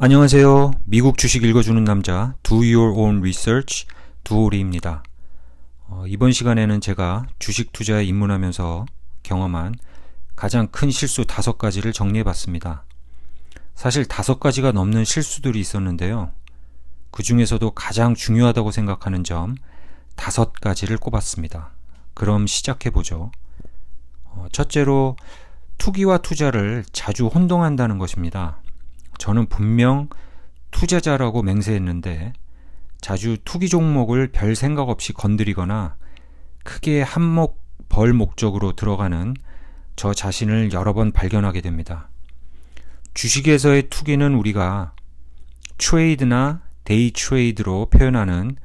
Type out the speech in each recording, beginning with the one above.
안녕하세요. 미국 주식 읽어주는 남자 Do Your Own Research 두오리입니다. 이번 시간에는 제가 주식 투자에 입문하면서 경험한 가장 큰 실수 5가지를 정리해봤습니다. 사실 5가지가 넘는 실수들이 있었는데요. 그 중에서도 가장 중요하다고 생각하는 점 5가지를 꼽았습니다. 그럼 시작해보죠. 첫째로 투기와 투자를 자주 혼동한다는 것입니다. 저는 분명 투자자라고 맹세했는데 자주 투기 종목을 별 생각 없이 건드리거나 크게 한몫 벌 목적으로 들어가는 저 자신을 여러 번 발견하게 됩니다. 주식에서의 투기는 우리가 트레이드나 데이 트레이드로 표현하는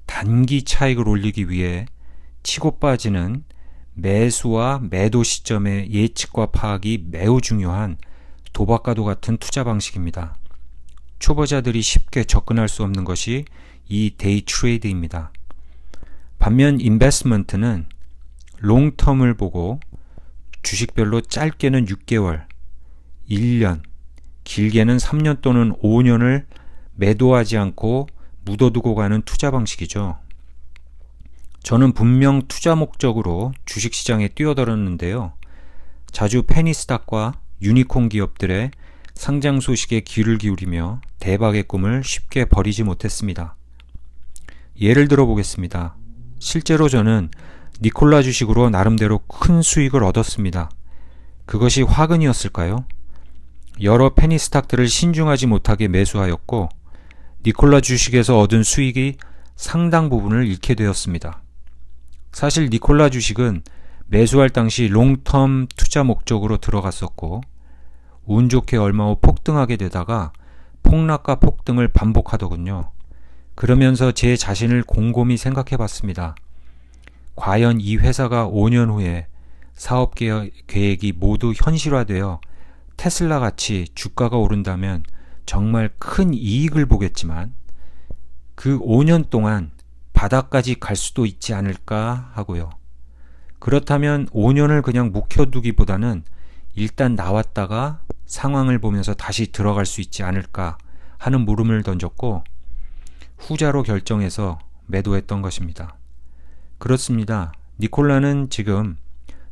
단기 차익을 올리기 위해 치고 빠지는 매수와 매도 시점의 예측과 파악이 매우 중요한 도박과도 같은 투자 방식입니다. 초보자들이 쉽게 접근할 수 없는 것이 이 데이 트레이드입니다. 반면 인베스트먼트는 롱텀을 보고 주식별로 짧게는 6개월, 1년, 길게는 3년 또는 5년을 매도하지 않고 묻어두고 가는 투자 방식이죠. 저는 분명 투자 목적으로 주식시장에 뛰어들었는데요. 자주 페니스탁과 유니콘 기업들의 상장 소식에 귀를 기울이며 대박의 꿈을 쉽게 버리지 못했습니다. 예를 들어 보겠습니다. 실제로 저는 니콜라 주식으로 나름대로 큰 수익을 얻었습니다. 그것이 화근이었을까요? 여러 페니스탁들을 신중하지 못하게 매수하였고 니콜라 주식에서 얻은 수익이 상당 부분을 잃게 되었습니다. 사실 니콜라 주식은 매수할 당시 롱텀 투자 목적으로 들어갔었고 운 좋게 얼마 후 폭등하게 되다가 폭락과 폭등을 반복하더군요. 그러면서 제 자신을 곰곰이 생각해 봤습니다. 과연 이 회사가 5년 후에 사업 계획이 모두 현실화되어 테슬라 같이 주가가 오른다면 정말 큰 이익을 보겠지만 그 5년 동안 바닥까지 갈 수도 있지 않을까 하고요. 그렇다면 5년을 그냥 묵혀두기보다는 일단 나왔다가 상황을 보면서 다시 들어갈 수 있지 않을까 하는 물음을 던졌고 후자로 결정해서 매도했던 것입니다. 그렇습니다. 니콜라는 지금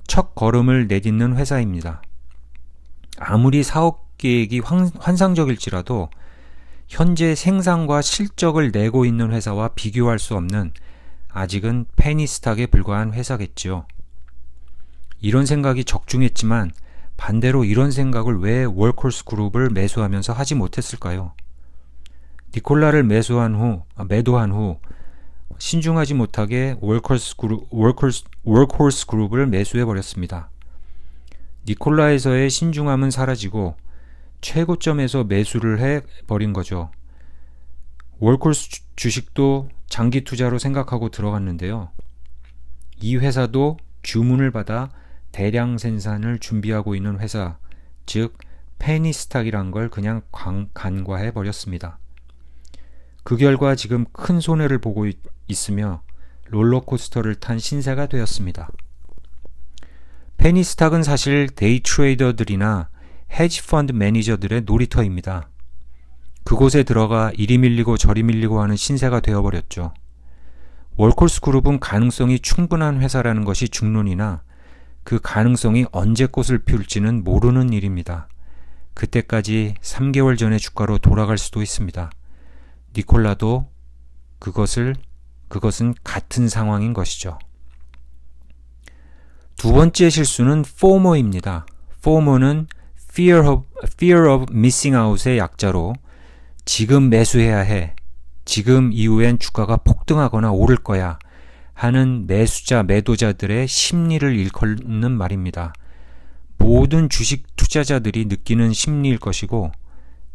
첫 걸음을 내딛는 회사입니다. 아무리 사업 계획이 환상적일지라도 현재 생산과 실적을 내고 있는 회사와 비교할 수 없는 아직은 페니스탁에 불과한 회사겠지요. 이런 생각이 적중했지만 반대로 이런 생각을 왜 월커스 그룹을 매수하면서 하지 못했을까요? 니콜라를 매도한 후 신중하지 못하게 월커스 그룹을 매수해버렸습니다. 니콜라에서의 신중함은 사라지고 최고점에서 매수를 해버린 거죠. 월커스 주식도 장기 투자로 생각하고 들어갔는데요. 이 회사도 주문을 받아 대량 생산을 준비하고 있는 회사, 즉 페니스탁이란 걸 그냥 간과해 버렸습니다. 그 결과 지금 큰 손해를 보고 있으며 롤러코스터를 탄 신세가 되었습니다. 페니스탁은 사실 데이 트레이더들이나 헤지펀드 매니저들의 놀이터입니다. 그곳에 들어가 이리 밀리고 저리 밀리고 하는 신세가 되어버렸죠. 월커스 그룹은 가능성이 충분한 회사라는 것이 중론이나 그 가능성이 언제 꽃을 피울지는 모르는 일입니다. 그때까지 3개월 전의 주가로 돌아갈 수도 있습니다. 니콜라도 그것은 같은 상황인 것이죠. 두 번째 실수는 FOMO입니다. FOMO는 Fear of Missing Out의 약자로 지금 매수해야 해, 지금 이후엔 주가가 폭등하거나 오를 거야 하는 매도자들의 심리를 일컫는 말입니다. 모든 주식 투자자들이 느끼는 심리일 것이고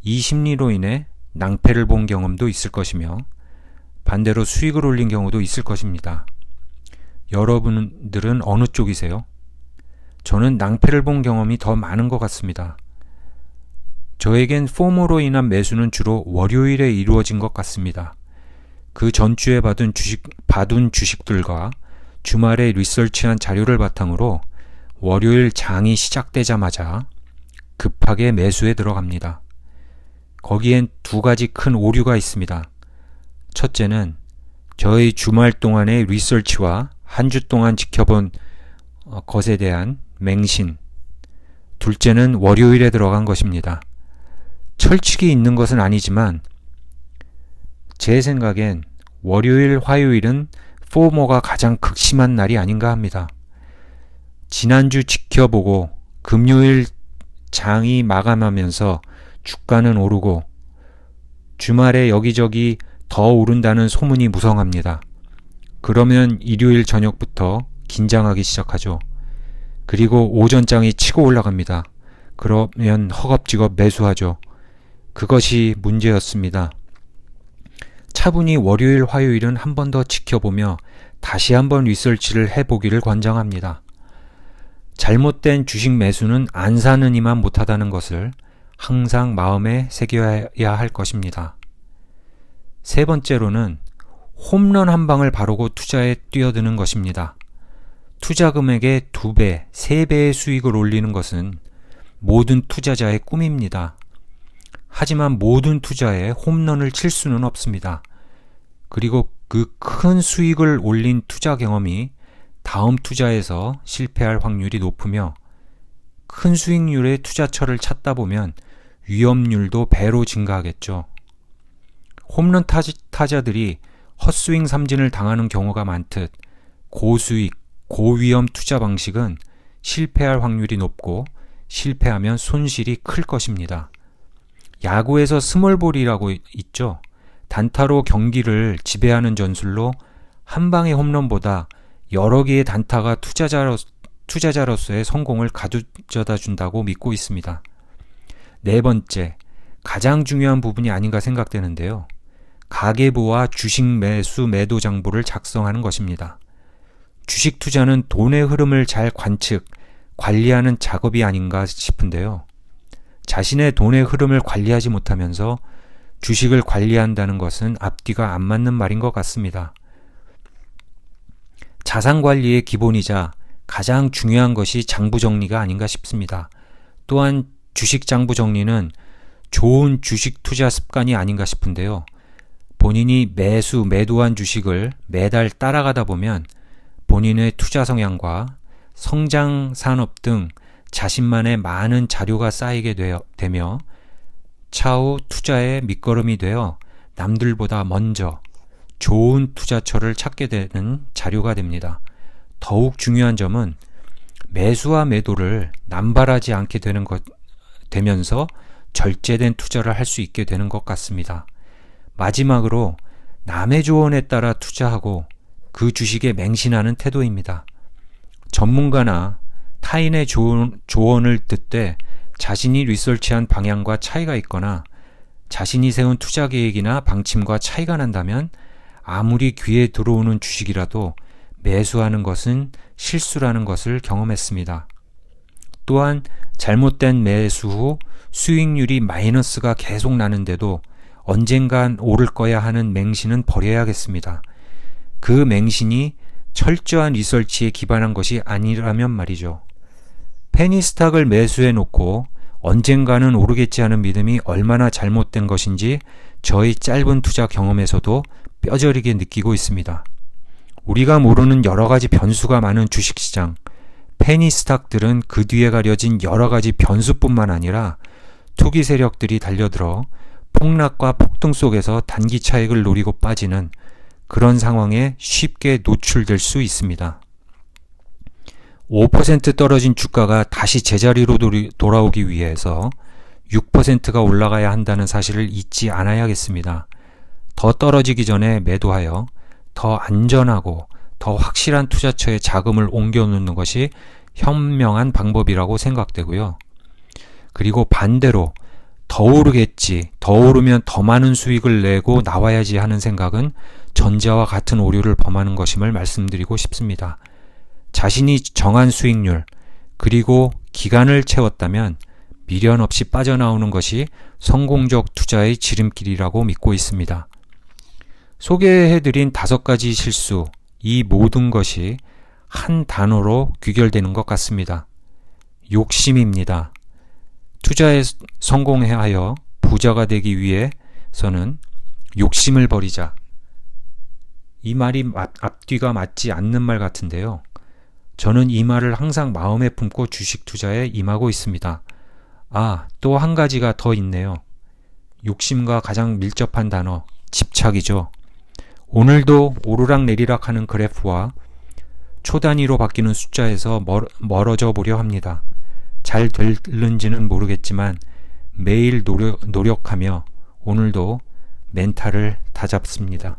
이 심리로 인해 낭패를 본 경험도 있을 것이며 반대로 수익을 올린 경우도 있을 것입니다. 여러분들은 어느 쪽이세요? 저는 낭패를 본 경험이 더 많은 것 같습니다. 저에겐 포모로 인한 매수는 주로 월요일에 이루어진 것 같습니다. 그 전주에 받은 주식들과 주말에 리서치한 자료를 바탕으로 월요일 장이 시작되자마자 급하게 매수에 들어갑니다. 거기엔 두 가지 큰 오류가 있습니다. 첫째는 저희 주말 동안의 리서치와 한 주 동안 지켜본 것에 대한 맹신. 둘째는 월요일에 들어간 것입니다. 철칙이 있는 것은 아니지만 제 생각엔 월요일, 화요일은 포모가 가장 극심한 날이 아닌가 합니다. 지난주 지켜보고 금요일 장이 마감하면서 주가는 오르고 주말에 여기저기 더 오른다는 소문이 무성합니다. 그러면 일요일 저녁부터 긴장하기 시작하죠. 그리고 오전장이 치고 올라갑니다. 그러면 허겁지겁 매수하죠. 그것이 문제였습니다. 차분히 월요일, 화요일은 한 번 더 지켜보며 다시 한번 리서치를 해보기를 권장합니다. 잘못된 주식 매수는 안 사느니만 못하다는 것을 항상 마음에 새겨야 할 것입니다. 세 번째로는 홈런 한 방을 바르고 투자에 뛰어드는 것입니다. 투자 금액의 2배, 3배의 수익을 올리는 것은 모든 투자자의 꿈입니다. 하지만 모든 투자에 홈런을 칠 수는 없습니다. 그리고 그 큰 수익을 올린 투자 경험이 다음 투자에서 실패할 확률이 높으며 큰 수익률의 투자처를 찾다 보면 위험률도 배로 증가하겠죠. 홈런 타자들이 헛스윙 삼진을 당하는 경우가 많듯 고수익, 고위험 투자 방식은 실패할 확률이 높고 실패하면 손실이 클 것입니다. 야구에서 스몰볼이라고 있죠. 단타로 경기를 지배하는 전술로 한 방의 홈런보다 여러 개의 단타가 투자자로서의 성공을 가져다 준다고 믿고 있습니다. 네 번째, 가장 중요한 부분이 아닌가 생각되는데요. 가계부와 주식 매수 매도 장부를 작성하는 것입니다. 주식 투자는 돈의 흐름을 잘 관리하는 작업이 아닌가 싶은데요. 자신의 돈의 흐름을 관리하지 못하면서 주식을 관리한다는 것은 앞뒤가 안 맞는 말인 것 같습니다. 자산 관리의 기본이자 가장 중요한 것이 장부 정리가 아닌가 싶습니다. 또한 주식 장부 정리는 좋은 주식 투자 습관이 아닌가 싶은데요. 본인이 매도한 주식을 매달 따라가다 보면 본인의 투자 성향과 성장 산업 등 자신만의 많은 자료가 쌓이게 되며 차후 투자의 밑거름이 되어 남들보다 먼저 좋은 투자처를 찾게 되는 자료가 됩니다. 더욱 중요한 점은 매수와 매도를 남발하지 않게 되면서 절제된 투자를 할 수 있게 되는 것 같습니다. 마지막으로 남의 조언에 따라 투자하고 그 주식에 맹신하는 태도입니다. 전문가나 타인의 조언을 듣되 자신이 리서치한 방향과 차이가 있거나 자신이 세운 투자 계획이나 방침과 차이가 난다면 아무리 귀에 들어오는 주식이라도 매수하는 것은 실수라는 것을 경험했습니다. 또한 잘못된 매수 후 수익률이 마이너스가 계속 나는데도 언젠간 오를 거야 하는 맹신은 버려야겠습니다. 그 맹신이 철저한 리서치에 기반한 것이 아니라면 말이죠. 페니스탁을 매수해 놓고 언젠가는 오르겠지 하는 믿음이 얼마나 잘못된 것인지 저희 짧은 투자 경험에서도 뼈저리게 느끼고 있습니다. 우리가 모르는 여러 가지 변수가 많은 주식시장, 페니스탁들은 그 뒤에 가려진 여러 가지 변수뿐만 아니라 투기 세력들이 달려들어 폭락과 폭등 속에서 단기 차익을 노리고 빠지는 그런 상황에 쉽게 노출될 수 있습니다. 5% 떨어진 주가가 다시 제자리로 돌아오기 위해서 6%가 올라가야 한다는 사실을 잊지 않아야겠습니다. 더 떨어지기 전에 매도하여 더 안전하고 더 확실한 투자처에 자금을 옮겨놓는 것이 현명한 방법이라고 생각되고요. 그리고 반대로 더 오르겠지, 더 오르면 더 많은 수익을 내고 나와야지 하는 생각은 전자와 같은 오류를 범하는 것임을 말씀드리고 싶습니다. 자신이 정한 수익률 그리고 기간을 채웠다면 미련 없이 빠져나오는 것이 성공적 투자의 지름길이라고 믿고 있습니다. 소개해드린 5가지 실수, 이 모든 것이 한 단어로 귀결되는 것 같습니다. 욕심입니다. 투자에 성공하여 부자가 되기 위해서는 욕심을 버리자. 이 말이 앞뒤가 맞지 않는 말 같은데요. 저는 이 말을 항상 마음에 품고 주식 투자에 임하고 있습니다. 또 한 가지가 더 있네요. 욕심과 가장 밀접한 단어, 집착이죠. 오늘도 오르락내리락 하는 그래프와 초단위로 바뀌는 숫자에서 멀어져 보려 합니다. 잘 될는지는 모르겠지만 매일 노력하며 오늘도 멘탈을 다잡습니다.